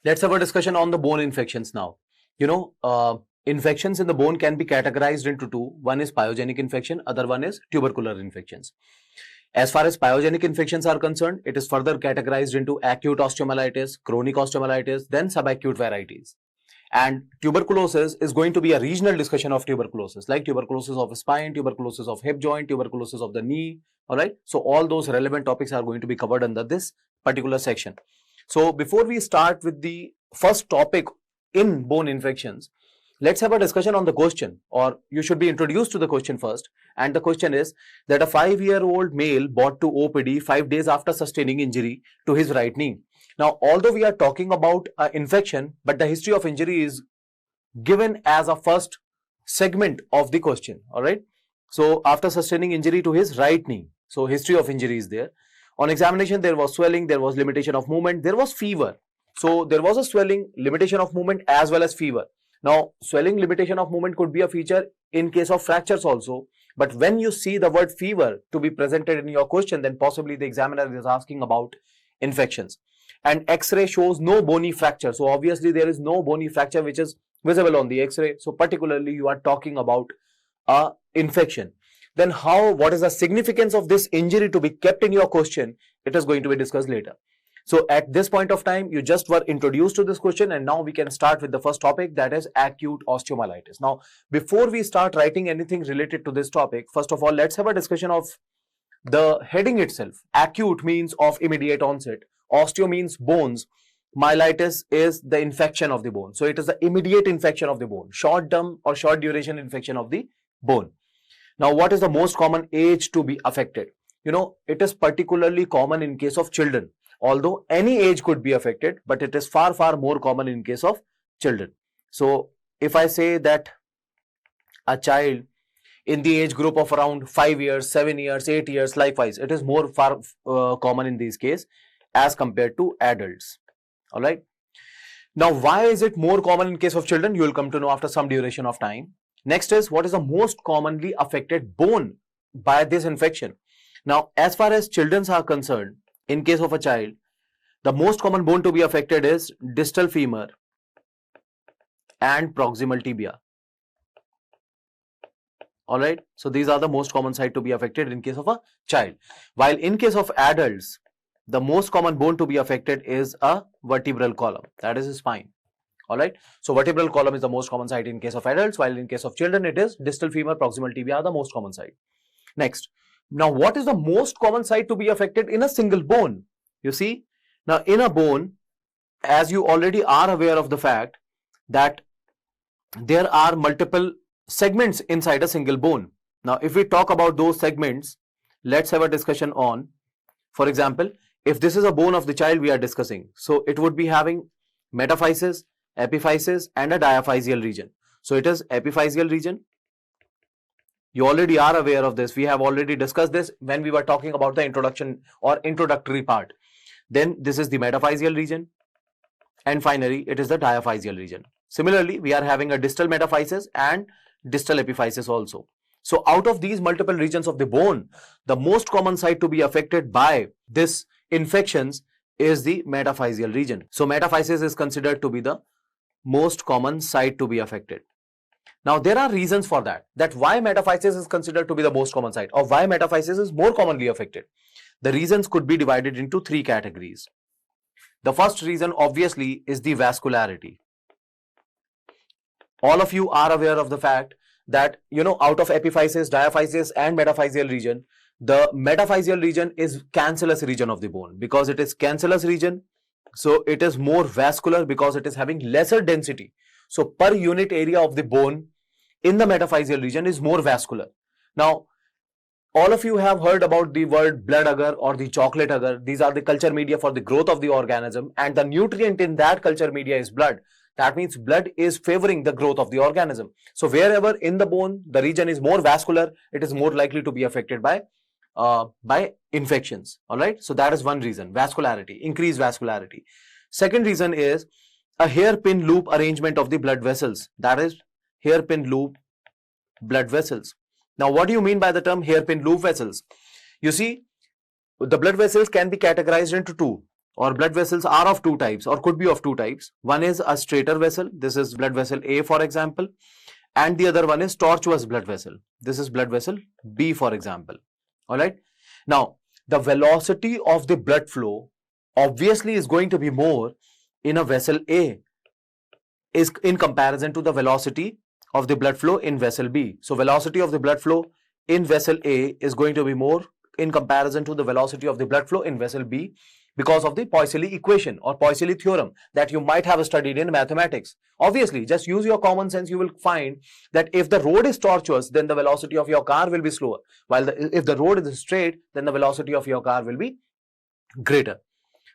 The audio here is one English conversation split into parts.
Let's have a discussion on the bone infections now. Infections in the bone can be categorized into two. One is pyogenic infection, other one is tubercular infections. As far as pyogenic infections are concerned, it is further categorized into acute osteomyelitis, chronic osteomyelitis, then subacute varieties. And tuberculosis is going to be a regional discussion of tuberculosis, like tuberculosis of spine, tuberculosis of hip joint, tuberculosis of the knee. All right. So all those relevant topics are going to be covered under this particular section. So before we start with the first topic in bone infections, let's have a discussion on the question, or you should be introduced to the question first. And the question is that a 5-year-old male brought to OPD 5 days after sustaining injury to his right knee. Now, although we are talking about an infection, but the history of injury is given as a first segment of the question. All right. So after sustaining injury to his right knee, so history of injury is there. On examination, there was swelling, there was limitation of movement, there was fever. So there was a swelling, limitation of movement as well as fever. Now, swelling, limitation of movement could be a feature in case of fractures also. But when you see the word fever to be presented in your question, then possibly the examiner is asking about infections. And X-ray shows no bony fracture. So obviously there is no bony fracture which is visible on the X-ray. So particularly you are talking about a infection. Then what is the significance of this injury to be kept in your question? It is going to be discussed later. So at this point of time, you just were introduced to this question, and now we can start with the first topic, that is acute osteomyelitis. Now, before we start writing anything related to this topic, first of all, let's have a discussion of the heading itself. Acute means of immediate onset. Osteo means bones. Myelitis is the infection of the bone. So it is the immediate infection of the bone, short-term or short duration infection of the bone. Now, what is the most common age to be affected? It is particularly common in case of children. Although any age could be affected, but it is far, far more common in case of children. So if I say that a child in the age group of around 5 years, 7 years, 8 years, likewise, it is more far common in these cases as compared to adults. All right. Now, why is it more common in case of children? You will come to know after some duration of time. Next is, what is the most commonly affected bone by this infection? Now, as far as children are concerned, in case of a child, the most common bone to be affected is distal femur and proximal tibia. All right. So these are the most common site to be affected in case of a child. While in case of adults, the most common bone to be affected is a vertebral column, that is spine. All right. So vertebral column is the most common site in case of adults, while in case of children, it is distal femur, proximal tibia are the most common site. Next. Now, what is the most common site to be affected in a single bone? You see, now in a bone, as you already are aware of the fact that there are multiple segments inside a single bone. Now, if we talk about those segments, let's have a discussion on, for example, if this is a bone of the child we are discussing, so it would be having metaphysis, epiphysis and a diaphysial region. So it is epiphysial region. You already are aware of this. We have already discussed this when we were talking about the introduction or introductory part. Then this is the metaphysial region. And finally, it is the diaphysial region. Similarly, we are having a distal metaphysis and distal epiphysis also. So out of these multiple regions of the bone, the most common site to be affected by this infections is the metaphysial region. So metaphysis is considered to be the most common site to be affected. Now, there are reasons for that why metaphysis is considered to be the most common site, or why metaphysis is more commonly affected. The reasons could be divided into 3 categories. The first reason obviously is the vascularity. All of you are aware of the fact that, out of epiphysis, diaphysis and metaphysial region, the metaphysial region is cancellous region of the bone. Because it is cancellous region, so it is more vascular because it is having lesser density. So per unit area of the bone in the metaphysial region is more vascular. Now, all of you have heard about the word blood agar or the chocolate agar. These are the culture media for the growth of the organism, and the nutrient in that culture media is blood. That means blood is favoring the growth of the organism. So wherever in the bone the region is more vascular, it is more likely to be affected by infections. All right. So that is one reason, vascularity, increased vascularity. Second reason is a hairpin loop arrangement of the blood vessels. That is hairpin loop blood vessels. Now, what do you mean by the term hairpin loop vessels? You see, the blood vessels can be categorized into 2. or blood vessels are of two types or could be of two types. One is a straighter vessel. This is blood vessel A, for example. And the other one is tortuous blood vessel. This is blood vessel B, for example. All right. Now, the velocity of the blood flow obviously is going to be more in a vessel A is in comparison to the velocity of the blood flow in vessel B. So, velocity of the blood flow in vessel A is going to be more in comparison to the velocity of the blood flow in vessel B because of the Poiseuille equation or Poiseuille theorem that you might have studied in mathematics. Obviously, just use your common sense. You will find that if the road is tortuous, then the velocity of your car will be slower. While if the road is straight, then the velocity of your car will be greater.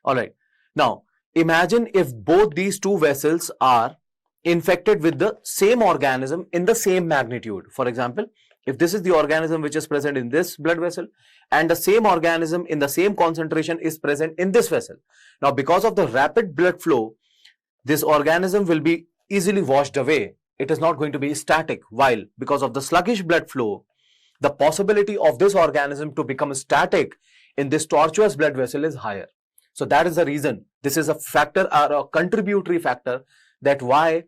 All right. Now, imagine if both these two vessels are infected with the same organism in the same magnitude. For example, if this is the organism which is present in this blood vessel and the same organism in the same concentration is present in this vessel. Now, because of the rapid blood flow, this organism will be easily washed away. It is not going to be static, while because of the sluggish blood flow, the possibility of this organism to become static in this tortuous blood vessel is higher. So that is the reason. This is a factor or a contributory factor that why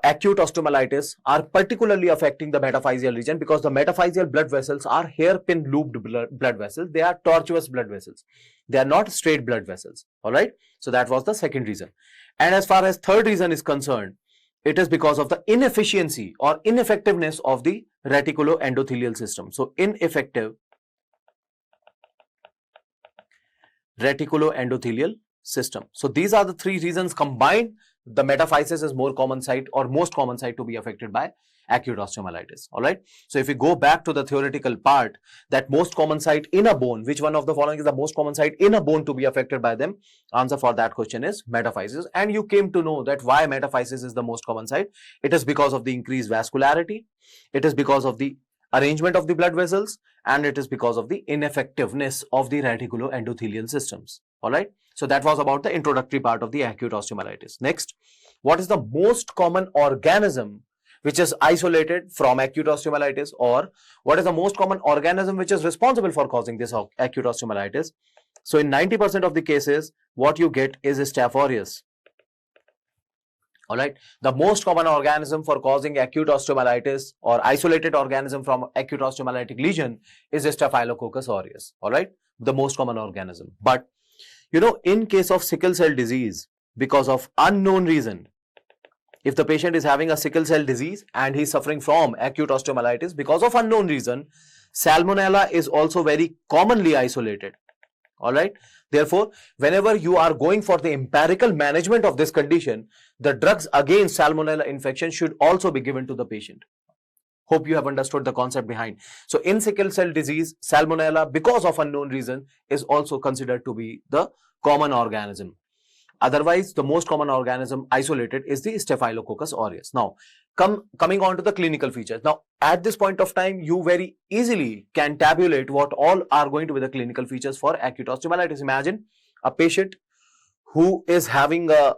acute osteomyelitis are particularly affecting the metaphyseal region, because the metaphyseal blood vessels are hairpin looped blood vessels. They are tortuous blood vessels. They are not straight blood vessels. All right. So that was the second reason. And as far as third reason is concerned, it is because of the inefficiency or ineffectiveness of the reticuloendothelial system. So ineffective reticuloendothelial system. So these are the three reasons combined. The metaphysis is more common site or most common site to be affected by acute osteomyelitis. All right. So if we go back to the theoretical part, that most common site in a bone, which one of the following is the most common site in a bone to be affected by them? Answer for that question is metaphysis. And you came to know that why metaphysis is the most common site. It is because of the increased vascularity. It is because of the arrangement of the blood vessels, and it is because of the ineffectiveness of the reticuloendothelial systems. All right. So that was about the introductory part of the acute osteomyelitis. Next, what is the most common organism which is isolated from acute osteomyelitis, or what is the most common organism which is responsible for causing this acute osteomyelitis? So in 90% of the cases, what you get is Staph aureus. All right. The most common organism for causing acute osteomyelitis or isolated organism from acute osteomyelitic lesion is Staphylococcus aureus. All right. The most common organism. But you know, in case of sickle cell disease, because of unknown reason, if the patient is having a sickle cell disease and he is suffering from acute osteomyelitis because of unknown reason, Salmonella is also very commonly isolated. All right. Therefore, whenever you are going for the empirical management of this condition, the drugs against Salmonella infection should also be given to the patient. Hope you have understood the concept behind. So in sickle cell disease, Salmonella, because of unknown reason, is also considered to be the common organism. Otherwise, the most common organism isolated is the Staphylococcus aureus. Now, coming on to the clinical features. Now, at this point of time, you very easily can tabulate what all are going to be the clinical features for acute osteomyelitis. Imagine a patient who is having a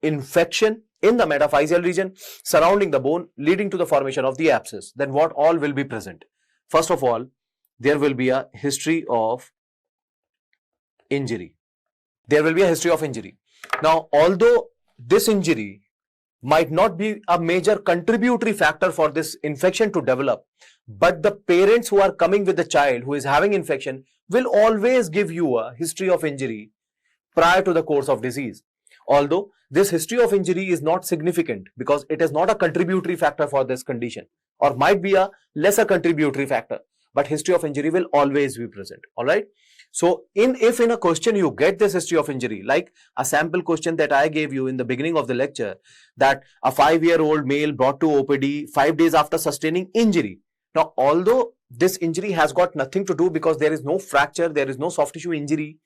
infection in the metaphyseal region surrounding the bone, leading to the formation of the abscess. Then what all will be present? First of all, there will be a history of injury. There will be a history of injury. Now, although this injury might not be a major contributory factor for this infection to develop, but the parents who are coming with the child who is having infection will always give you a history of injury prior to the course of disease. Although this history of injury is not significant because it is not a contributory factor for this condition, or might be a lesser contributory factor, but history of injury will always be present. All right. So if in a question you get this history of injury, like a sample question that I gave you in the beginning of the lecture, that a 5-year-old male brought to OPD 5 days after sustaining injury. Now, although this injury has got nothing to do because there is no fracture, there is no soft tissue injury,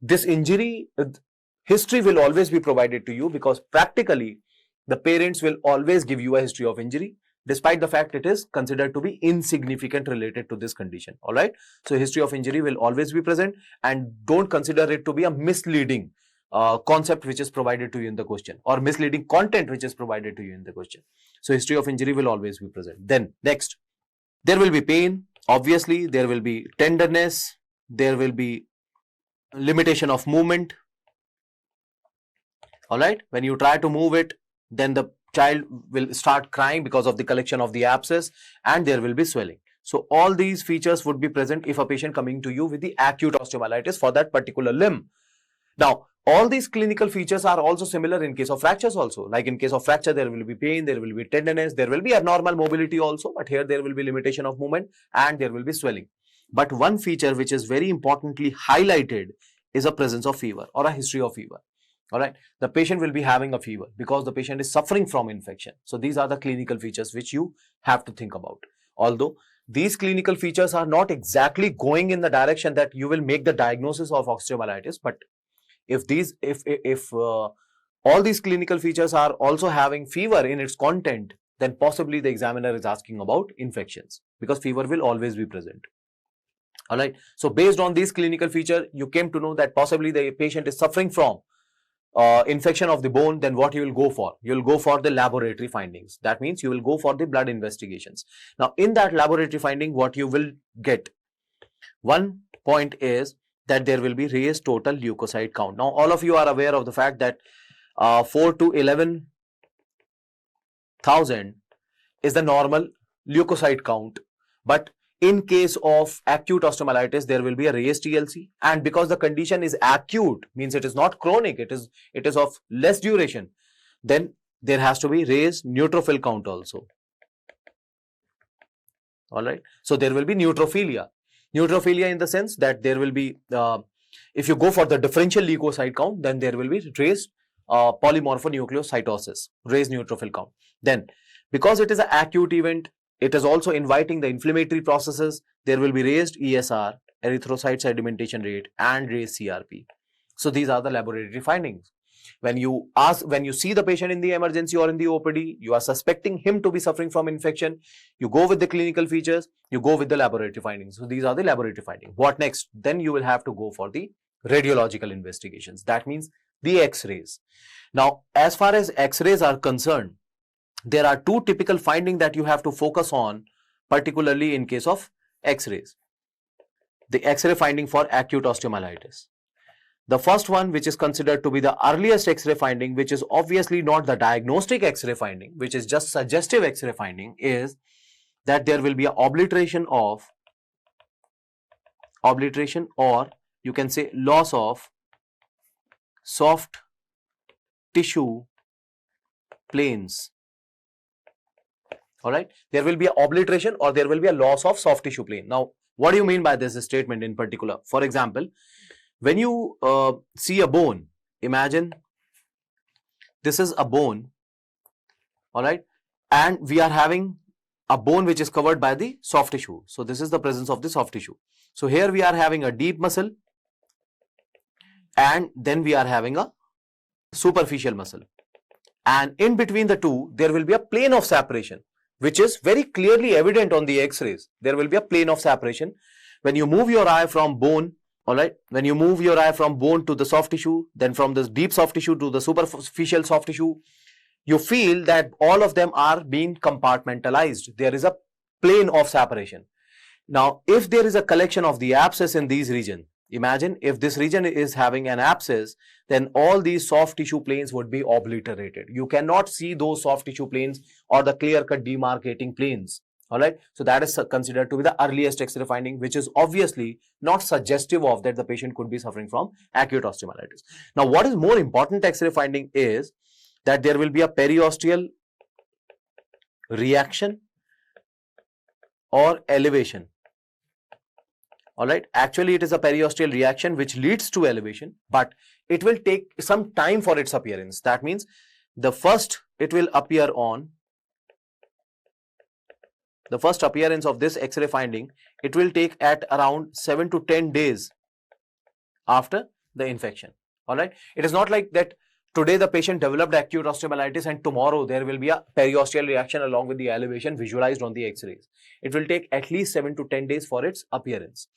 this injury history will always be provided to you because practically the parents will always give you a history of injury, despite the fact it is considered to be insignificant related to this condition. All right. So history of injury will always be present, and don't consider it to be a misleading concept which is provided to you in the question, or misleading content which is provided to you in the question. So history of injury will always be present. Then next, there will be pain. Obviously, there will be tenderness. There will be limitation of movement. All right. When you try to move it, then the child will start crying because of the collection of the abscess, and there will be swelling. So all these features would be present if a patient coming to you with the acute osteomyelitis for that particular limb. Now, all these clinical features are also similar in case of fractures also. Like in case of fracture, there will be pain, there will be tenderness, there will be abnormal mobility also, but here there will be limitation of movement and there will be swelling. But one feature which is very importantly highlighted is a presence of fever or a history of fever. All right. The patient will be having a fever because the patient is suffering from infection. So these are the clinical features which you have to think about. Although these clinical features are not exactly going in the direction that you will make the diagnosis of osteomyelitis, but if all these clinical features are also having fever in its content, then possibly the examiner is asking about infections, because fever will always be present. All right. So based on these clinical features, you came to know that possibly the patient is suffering from infection of the bone. Then what you will go for? You will go for the laboratory findings. That means you will go for the blood investigations. Now in that laboratory finding, what you will get? One point is that there will be raised total leukocyte count. Now all of you are aware of the fact that 4 to 11,000 is the normal leukocyte count, but in case of acute osteomyelitis, there will be a raised TLC, and because the condition is acute, means it is not chronic, it is of less duration, then there has to be raised neutrophil count also. All right. So there will be neutrophilia. Neutrophilia in the sense that there will be, if you go for the differential leukocyte count, then there will be raised polymorphonucleocytosis, raised neutrophil count. Then because it is an acute event, it is also inviting the inflammatory processes. There will be raised ESR, erythrocyte sedimentation rate, and raised CRP. So these are the laboratory findings. When you see the patient in the emergency or in the OPD, you are suspecting him to be suffering from infection. You go with the clinical features, you go with the laboratory findings. So these are the laboratory findings. What next? Then you will have to go for the radiological investigations. That means the X-rays. Now, as far as X-rays are concerned, there are two typical findings that you have to focus on, particularly in case of X-rays. The X-ray finding for acute osteomyelitis. The first one, which is considered to be the earliest X-ray finding, which is obviously not the diagnostic X-ray finding, which is just suggestive X-ray finding, is that there will be an obliteration or you can say loss of soft tissue planes. All right. There will be an obliteration or there will be a loss of soft tissue plane. Now, what do you mean by this statement in particular? For example, when you see a bone, imagine this is a bone, all right, and we are having a bone which is covered by the soft tissue. So this is the presence of the soft tissue. So here we are having a deep muscle, and then we are having a superficial muscle, and in between the two there will be a plane of separation, which is very clearly evident on the X-rays. There will be a plane of separation. When you move your eye from bone, all right, when you move your eye from bone to the soft tissue, then from the deep soft tissue to the superficial soft tissue, you feel that all of them are being compartmentalized. There is a plane of separation. Now, if there is a collection of the abscess in these regions, imagine if this region is having an abscess, then all these soft tissue planes would be obliterated. You cannot see those soft tissue planes or the clear-cut demarcating planes. All right. So that is considered to be the earliest X-ray finding, which is obviously not suggestive of that the patient could be suffering from acute osteomyelitis. Now, what is more important X-ray finding is that there will be a periosteal reaction or elevation. All right. Actually, it is a periosteal reaction which leads to elevation, but it will take some time for its appearance. That means the first appearance of this X-ray finding, it will take at around 7 to 10 days after the infection. All right. It is not like that today the patient developed acute osteomyelitis and tomorrow there will be a periosteal reaction along with the elevation visualized on the X-rays. It will take at least 7 to 10 days for its appearance.